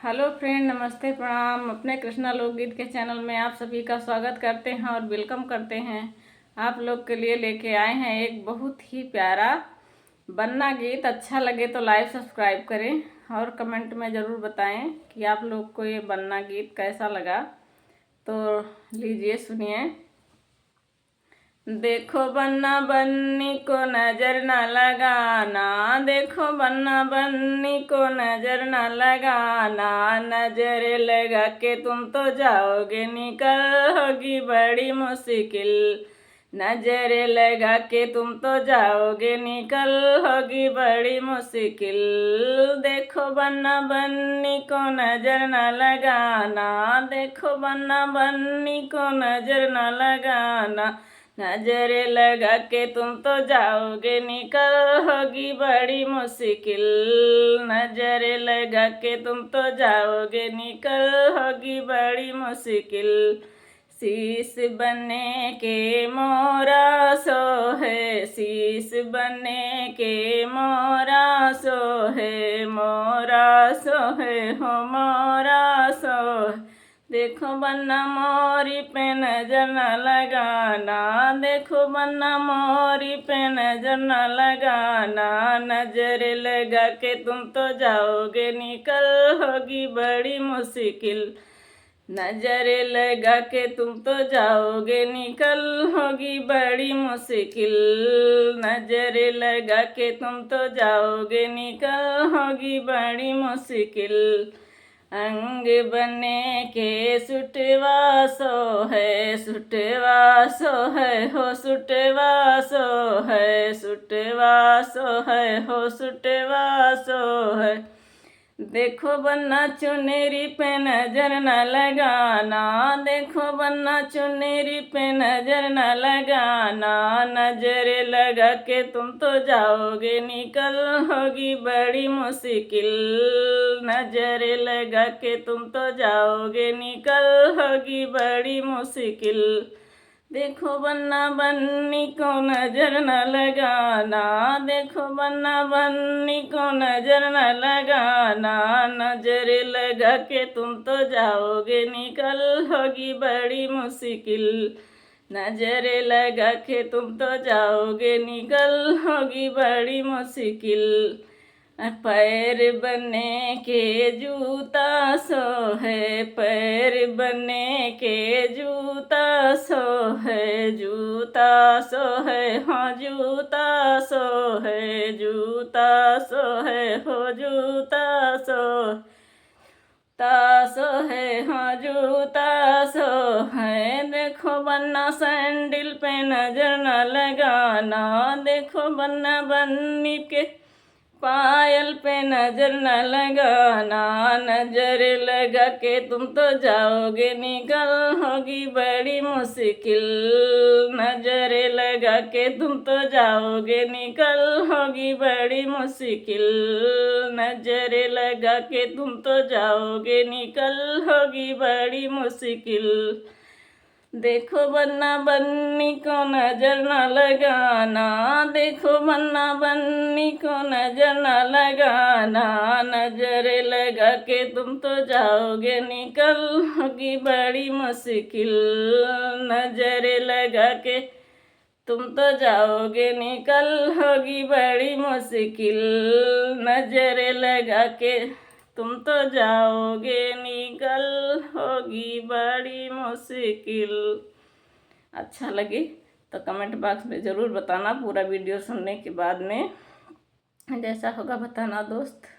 Hello friend, नमस्ते, प्रणाम। अपने कृष्णा लोकगीत के चैनल में आप सभी का स्वागत करते हैं और वेलकम करते हैं। आप लोग के लिए लेके आए हैं एक बहुत ही प्यारा बन्ना गीत। अच्छा लगे तो लाइक सब्सक्राइब करें और कमेंट में ज़रूर बताएं कि आप लोग को ये बन्ना गीत कैसा लगा। तो लीजिए, सुनिए। देखो बन्ना बन्नी को नजर न लगाना, देखो बन्ना बन्नी को नजर न लगाना। नजर लगा के तुम तो जाओगे निकल, होगी बड़ी मुश्किल। नजर लगा के तुम तो जाओगे निकल, होगी बड़ी मुश्किल। देखो बन्ना बन्नी को नजर न लगाना, देखो बन्ना बन्नी को नजर न लगाना। नजरे लगा के तुम तो जाओगे निकल, होगी बड़ी मुश्किल। नजरे लगा के तुम तो जाओगे निकल, होगी बड़ी मुश्किल। शीश बने के मोरा सो है, शीश बने के मोरा सो है, मोरा सो है, हो मोरा सो है। देखो बन्ना मोरी पे नजर न लगाना, देखो बन्ना मोरी पे नजर न लगाना। नजर लगा के तुम तो जाओगे निकल, होगी बड़ी मुश्किल। नजर लगा के तुम तो जाओगे निकल, होगी बड़ी मुश्किल। नजर लगा के तुम तो जाओगे निकल, होगी बड़ी मुश्किल। अंग बने के सुटवा सो है, सुटवा सो है, हो सुटवा सो है, सुटवा सो है, हो सुटवा सो है। देखो बन्ना चुनेरी पे नजर न लगाना, देखो बन्ना चुनेरी पे नजर न लगाना। नजर लगा के तुम तो जाओगे निकल, होगी बड़ी मुश्किल। नजर लगा के तुम तो जाओगे निकल, होगी बड़ी मुश्किल। देखो बन्ना बन्नी को नजर न लगाना, देखो बन्ना बन्नी को नजर न लगाना। नजर लगा के तुम तो जाओगे निकल, होगी बड़ी मुश्किल। नजर लगा के तुम तो जाओगे निकल, होगी बड़ी मुश्किल। पैर बने के जूता सो है, पैर बने के जूता सो है, जूता सो है, हाँ जूता सो है, जूता सो है, हो जूता सो तासो है, हाँ जूता सो है। देखो बन्ना सैंडल पे नजर न लगाना, देखो बन्ना बन्नी के पायल पे नजर न लगाना। नजर लगा के तुम तो जाओगे निकल, होगी बड़ी मुश्किल। नजर लगा के तुम तो जाओगे निकल, होगी बड़ी मुश्किल। नजर लगा के तुम तो जाओगे निकल, होगी बड़ी मुश्किल। देखो बन्ना बन्नी को नजर न लगाना, देखो बन्ना बन्नी को नजर न लगाना। नजर लगा के तुम तो जाओगे निकल, होगी बड़ी मुश्किल। नजर लगा के तुम तो जाओगे निकल, होगी बड़ी मुश्किल। नजर लगा के तुम तो जाओगे निकल, होगी बड़ी मुश्किल। अच्छा लगे तो कमेंट बॉक्स में ज़रूर बताना। पूरा वीडियो सुनने के बाद में जैसा होगा बताना दोस्त।